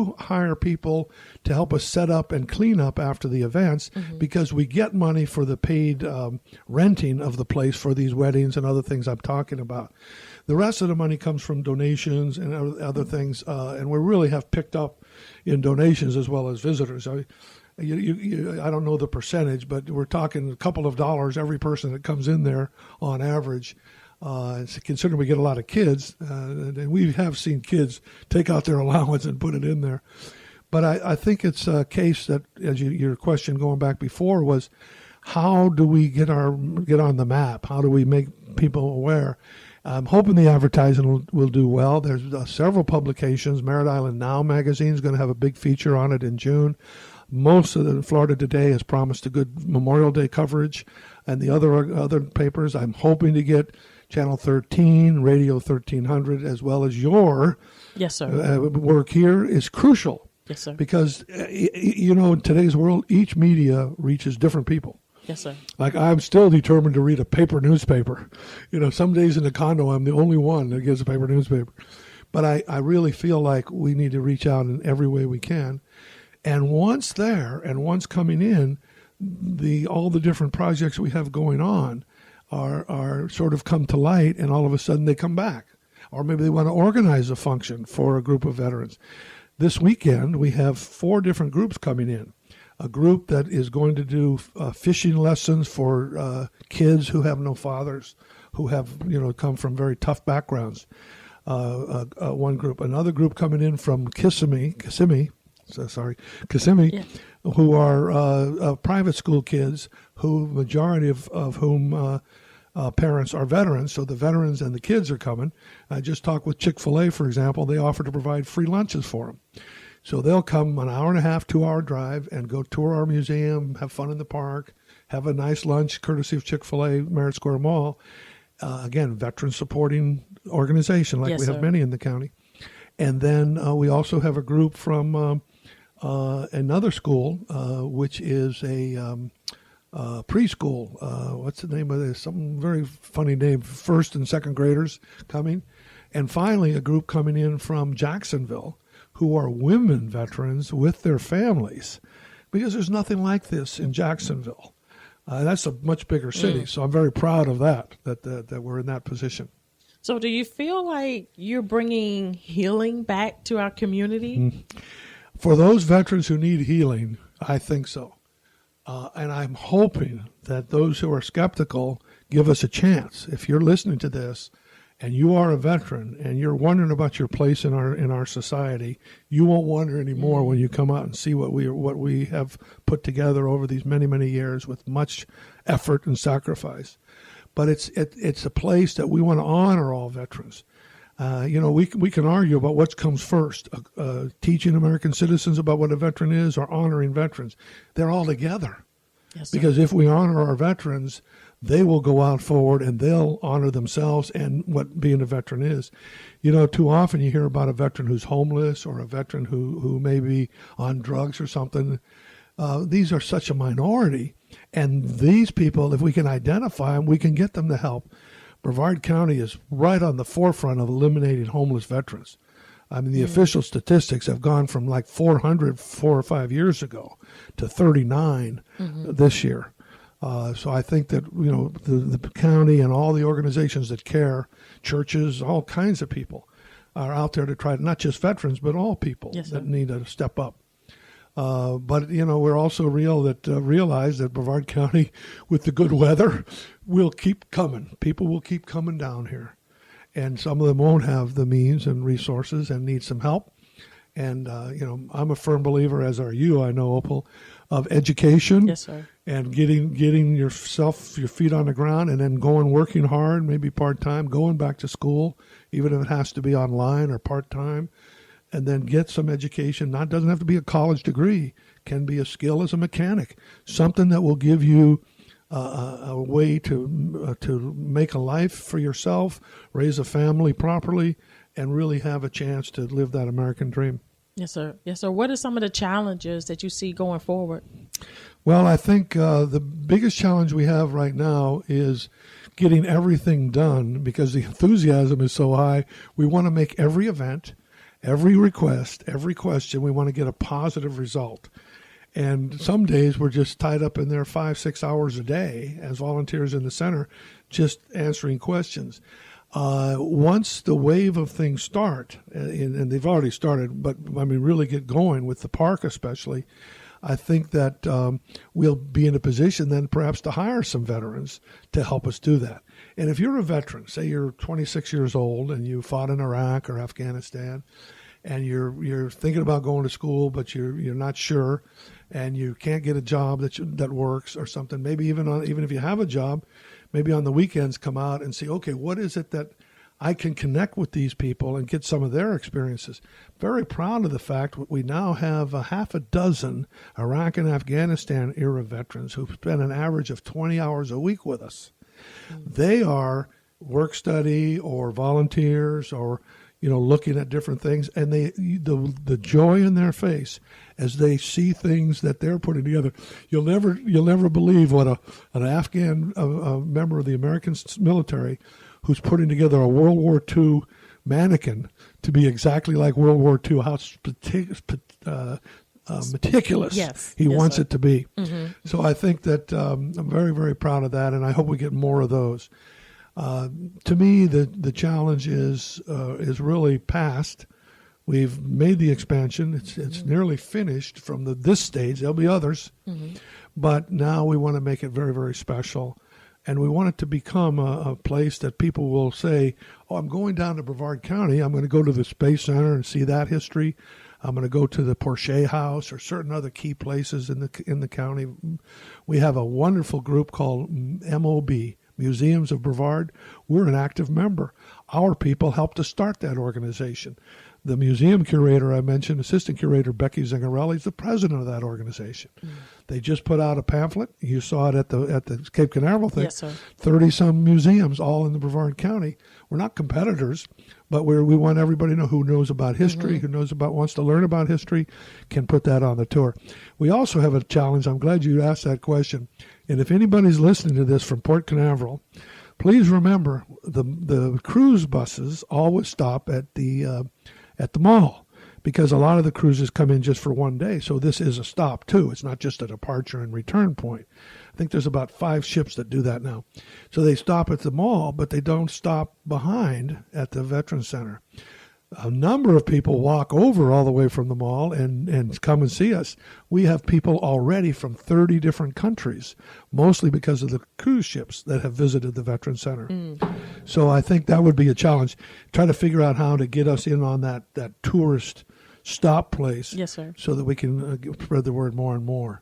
do hire people to help us set up and clean up after the events because we get money for the paid renting of the place for these weddings and other things I'm talking about. The rest of the money comes from donations and other things, and we really have picked up in donations as well as visitors. I don't know the percentage, but we're talking a couple of dollars every person that comes in there on average. Considering we get a lot of kids, and we have seen kids take out their allowance and put it in there. But I think it's a case that, as your question going back before was, how do we get on the map? How do we make people aware? I'm hoping the advertising will do well. There's several publications. Merritt Island Now magazine is going to have a big feature on it in June. Most of the Florida Today has promised a good Memorial Day coverage, and the other papers. I'm hoping to get Channel 13, Radio 1300, as well as your work here is crucial. Yes, sir. Because, in today's world, each media reaches different people. Yes, sir. Like, I'm still determined to read a paper newspaper. Some days in the condo, I'm the only one that gets a paper newspaper. But I really feel like we need to reach out in every way we can. And once there, and once coming in, all the different projects we have going on are sort of come to light, and all of a sudden they come back. Or maybe they want to organize a function for a group of veterans. This weekend, we have 4 different groups coming in. A group that is going to do fishing lessons for kids who have no fathers, who have come from very tough backgrounds. One group, another group coming in from Kissimmee, Yeah. who are private school kids, who majority of whom parents are veterans. So the veterans and the kids are coming. I just talked with Chick-fil-A, for example. They offer to provide free lunches for them. So they'll come an hour and a half, 2-hour drive, and go tour our museum, have fun in the park, have a nice lunch, courtesy of Chick-fil-A, Merritt Square Mall. Again, veteran-supporting organization, like we have many in the county. And then we also have a group from another school, which is a preschool. What's the name of this? Some very funny name. First and second graders coming. And finally, a group coming in from Jacksonville, who are women veterans with their families, because there's nothing like this in Jacksonville. That's a much bigger city, so I'm very proud of that we're in that position. So do you feel like you're bringing healing back to our community? For those veterans who need healing, I think so. And I'm hoping that those who are skeptical give us a chance. If you're listening to this, and you are a veteran, and you're wondering about your place in our society, you won't wonder anymore when you come out and see what we have put together over these many, many years with much effort and sacrifice. But it's a place that we want to honor all veterans. We can argue about what comes first, teaching American citizens about what a veteran is or honoring veterans. They're all together. Yes, sir. Because if we honor our veterans, they will go out forward and they'll honor themselves and what being a veteran is. Too often you hear about a veteran who's homeless or a veteran who may be on drugs or something. These are such a minority. And these people, if we can identify them, we can get them the help. Brevard County is right on the forefront of eliminating homeless veterans. I mean, the official statistics have gone from like 400 4 or 5 years ago to 39 this year. So I think that, the county and all the organizations that care, churches, all kinds of people are out there to try to, not just veterans, but all people that need to step up. But we're also realize that Brevard County, with the good weather, will keep coming. People will keep coming down here. And some of them won't have the means and resources and need some help. And, I'm a firm believer, as are you, I know, Opal, of education. Yes, sir. And getting your feet on the ground, and then working hard, maybe part-time, going back to school, even if it has to be online or part-time, and then get some education. Doesn't have to be a college degree. Can be a skill as a mechanic, something that will give you a way to make a life for yourself, raise a family properly, and really have a chance to live that American dream. Yes, sir. Yes, sir. What are some of the challenges that you see going forward? Well, I think the biggest challenge we have right now is getting everything done, because the enthusiasm is so high. We want to make every event, every request, every question, we want to get a positive result. And some days we're just tied up in there 5-6 hours a day as volunteers in the center, just answering questions. Once the wave of things start, and they've already started, but I mean really get going with the park especially, I think that we'll be in a position then perhaps to hire some veterans to help us do that. And if you're a veteran, say you're 26 years old and you fought in Iraq or Afghanistan, and you're thinking about going to school, but you're not sure, and you can't get a job that works or something. Maybe even if you have a job, maybe on the weekends come out and see, okay, what is it that I can connect with these people and get some of their experiences. Very proud of the fact that we now have half a dozen Iraq and Afghanistan era veterans who spend an average of 20 hours a week with us. They are work study or volunteers or looking at different things, and the joy in their face as they see things that they're putting together. You'll never believe what an Afghan member of the American military who's putting together a World War II mannequin to be exactly like World War II, how meticulous he wants it to be. Mm-hmm. So I think that I'm very, very proud of that, and I hope we get more of those. To me, the challenge is really past. We've made the expansion. It's nearly finished from this stage. There'll be others, but now we want to make it very, very special, and we want it to become a place that people will say, "Oh, I'm going down to Brevard County. I'm going to go to the Space Center and see that history. I'm going to go to the Porsche House or certain other key places in the county." We have a wonderful group called MOB. Museums of Brevard. We're an active member. Our people helped to start that organization. The museum curator I mentioned, assistant curator Becky Zingarelli, is the president of that organization. They just put out a pamphlet. You saw it at the Cape Canaveral thing. Yes, sir. 30-some museums, all in the Brevard County. We're not competitors, but we want everybody to know who knows about history, who wants to learn about history, can put that on the tour. We also have a challenge. I'm glad you asked that question. And if anybody's listening to this from Port Canaveral, please remember the cruise buses always stop at the mall, because a lot of the cruises come in just for one day. So this is a stop too. It's not just a departure and return point. I think there's about 5 ships that do that now. So they stop at the mall, but they don't stop behind at the Veterans Center. A number of people walk over all the way from the mall and come and see us. We have people already from 30 different countries, mostly because of the cruise ships that have visited the Veterans Center. So I think that would be a challenge. Try to figure out how to get us in on that tourist stop place. Yes, sir. So that we can spread the word more and more.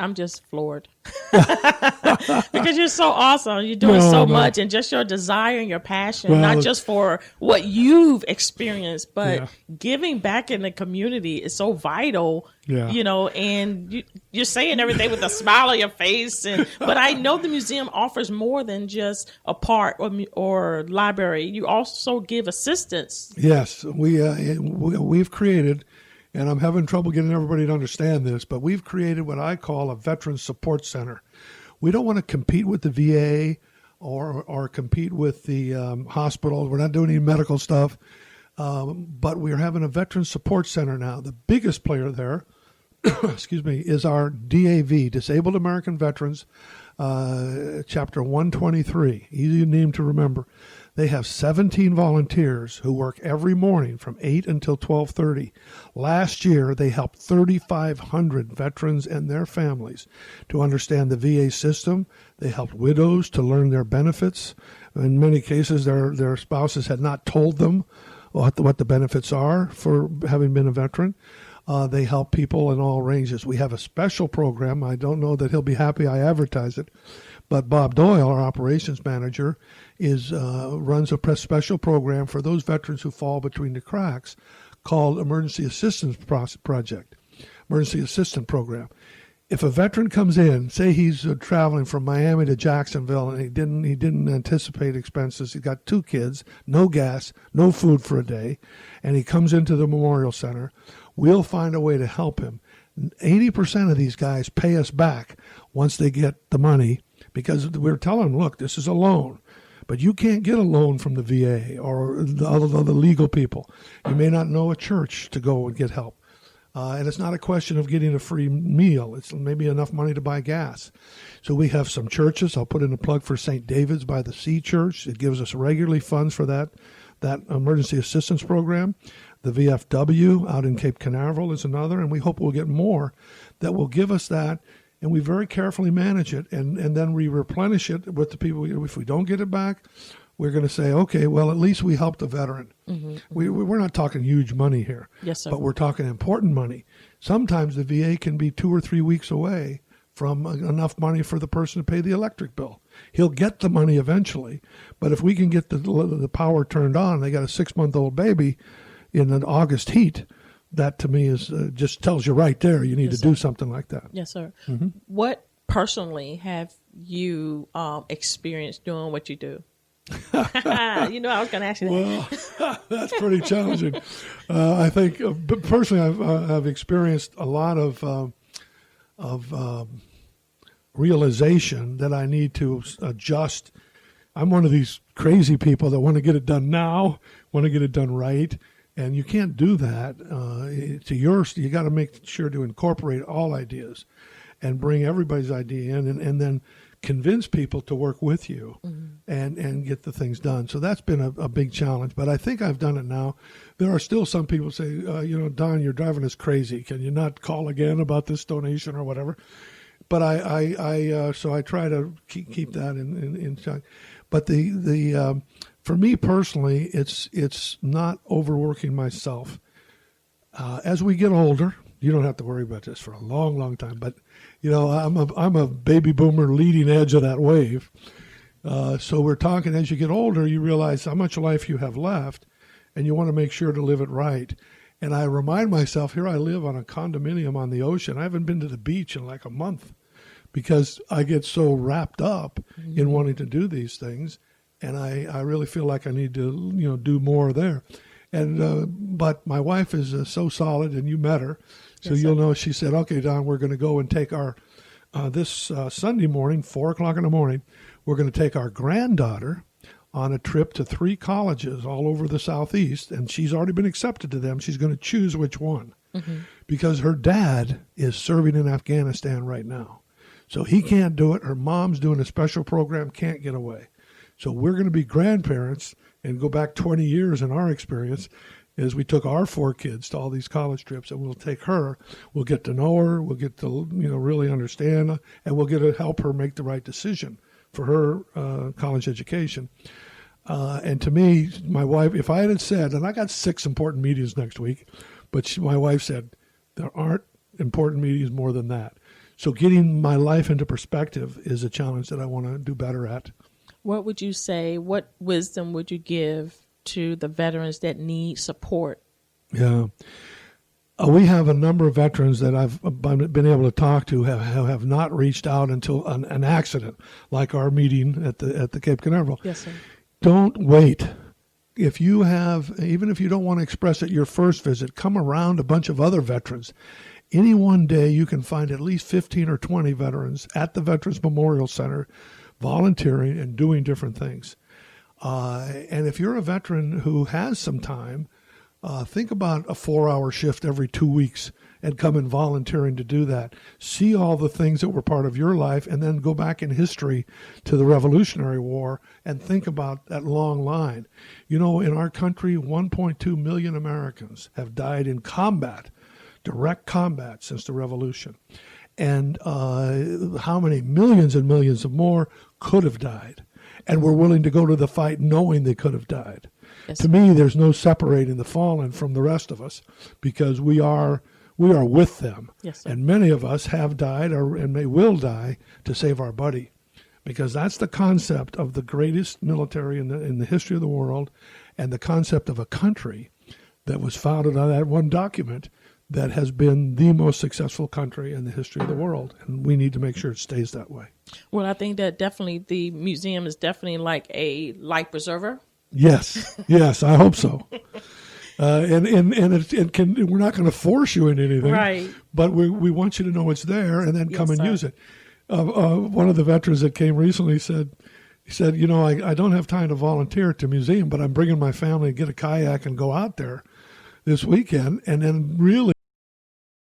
I'm just floored because you're so awesome. You're doing so much, and just your desire and your passion, not just for what you've experienced, but giving back in the community is so vital. And you're saying everything with a smile on your face. But I know the museum offers more than just a park or library. You also give assistance. Yes, we've created. And I'm having trouble getting everybody to understand this, but we've created what I call a Veteran Support Center. We don't want to compete with the VA or compete with the hospital. We're not doing any medical stuff, but we're having a Veteran Support Center now. The biggest player there, is our DAV, Disabled American Veterans, Chapter 123. Easy name to remember. They have 17 volunteers who work every morning from 8 until 12:30. Last year, they helped 3,500 veterans and their families to understand the VA system. They helped widows to learn their benefits. In many cases, their spouses had not told them what the benefits are for having been a veteran. They help people in all ranges. We have a special program. I don't know that he'll be happy I advertise it, but Bob Doyle, our operations manager, runs a special program for those veterans who fall between the cracks called Emergency Assistance Project, Emergency Assistance Program. If a veteran comes in, say he's traveling from Miami to Jacksonville, and he didn't anticipate expenses. He's got 2 kids, no gas, no food for a day, and he comes into the Memorial Center, we'll find a way to help him. 80% of these guys pay us back once they get the money, because we're telling them, look, this is a loan, But you can't get a loan from the VA or the other legal people. You may not know a church to go and get help. And it's not a question of getting a free meal. It's maybe enough money to buy gas. So we have some churches. I'll put in a plug for St. David's by the Sea Church. It gives us regularly funds for that emergency assistance program. The VFW out in Cape Canaveral is another, and we hope we'll get more that will give us that, and we very carefully manage it, and then we replenish it with the people. If we don't get it back, we're going to say, okay, well, at least we helped a veteran. Mm-hmm. We're not talking huge money here, yes, sir, but we're talking important money. Sometimes the VA can be 2 or 3 weeks away from enough money for the person to pay the electric bill. He'll get the money eventually, but if we can get the power turned on, they got a 6-month-old baby in an August heat, that to me is just tells you right there you need to do something like that. Yes, sir. Mm-hmm. What personally have you experienced doing what you do? I was going to ask you that. Well, that's pretty challenging. I think personally I've experienced a lot of realization that I need to adjust. I'm one of these crazy people that want to get it done now, want to get it done right. And you can't do that you got to make sure to incorporate all ideas and bring everybody's idea in and then convince people to work with you and get the things done. So that's been a big challenge, but I think I've done it now. There are still some people say, Donn, you're driving us crazy. Can you not call again about this donation or whatever? But so I try to keep that in check. But for me personally, it's not overworking myself. As we get older, you don't have to worry about this for a long, long time. But I'm a baby boomer leading edge of that wave. So we're talking as you get older, you realize how much life you have left, and you want to make sure to live it right. And I remind myself, here I live on a condominium on the ocean. I haven't been to the beach in like a month because I get so wrapped up in wanting to do these things. And I really feel like I need to, do more there. And but my wife is so solid, and you met her, so you'll know. She said, "Okay, Donn, we're going to go and take our this Sunday morning, 4:00 in the morning. We're going to take our granddaughter on a trip to 3 colleges all over the Southeast, and she's already been accepted to them. She's going to choose which one because her dad is serving in Afghanistan right now, so he can't do it. Her mom's doing a special program, can't get away." So we're going to be grandparents and go back 20 years in our experience as we took our 4 kids to all these college trips, and we'll take her. We'll get to know her. We'll get to, really understand, and we'll get to help her make the right decision for her college education. And to me, my wife, if I had said, and I got 6 important meetings next week, but my wife said, there aren't important meetings more than that. So getting my life into perspective is a challenge that I want to do better at. What would you say, what wisdom would you give to the veterans that need support? Yeah. We have a number of veterans that I've been able to talk to have not reached out until an accident, like our meeting at the Cape Canaveral. Yes, sir. Don't wait. If you have, even if you don't want to express it your first visit, come around a bunch of other veterans. Any one day you can find at least 15 or 20 veterans at the Veterans Memorial Center volunteering and doing different things. And if you're a veteran who has some time, think about a 4-hour shift every 2 weeks and come in volunteering to do that. See all the things that were part of your life, and then go back in history to the Revolutionary War and think about that long line. In our country, 1.2 million Americans have died in combat, direct combat, since the Revolution. And how many millions and millions of more could have died and were willing to go to the fight knowing they could have died. Yes. To me, there's no separating the fallen from the rest of us, because we are with them. Yes, sir. And many of us have died and will die to save our buddy, because that's the concept of the greatest military in the history of the world, and the concept of a country that was founded on that one document that has been the most successful country in the history of the world, and we need to make sure it stays that way. Well, I think that definitely the museum is definitely like a life preserver. Yes, I hope so. And it can. We're not going to force you into anything, right? But we want you to know it's there, and then come and sir. use it. One of the veterans that came recently said, He said, I don't have time to volunteer at the museum, but I'm bringing my family to get a kayak and go out there this weekend. And then really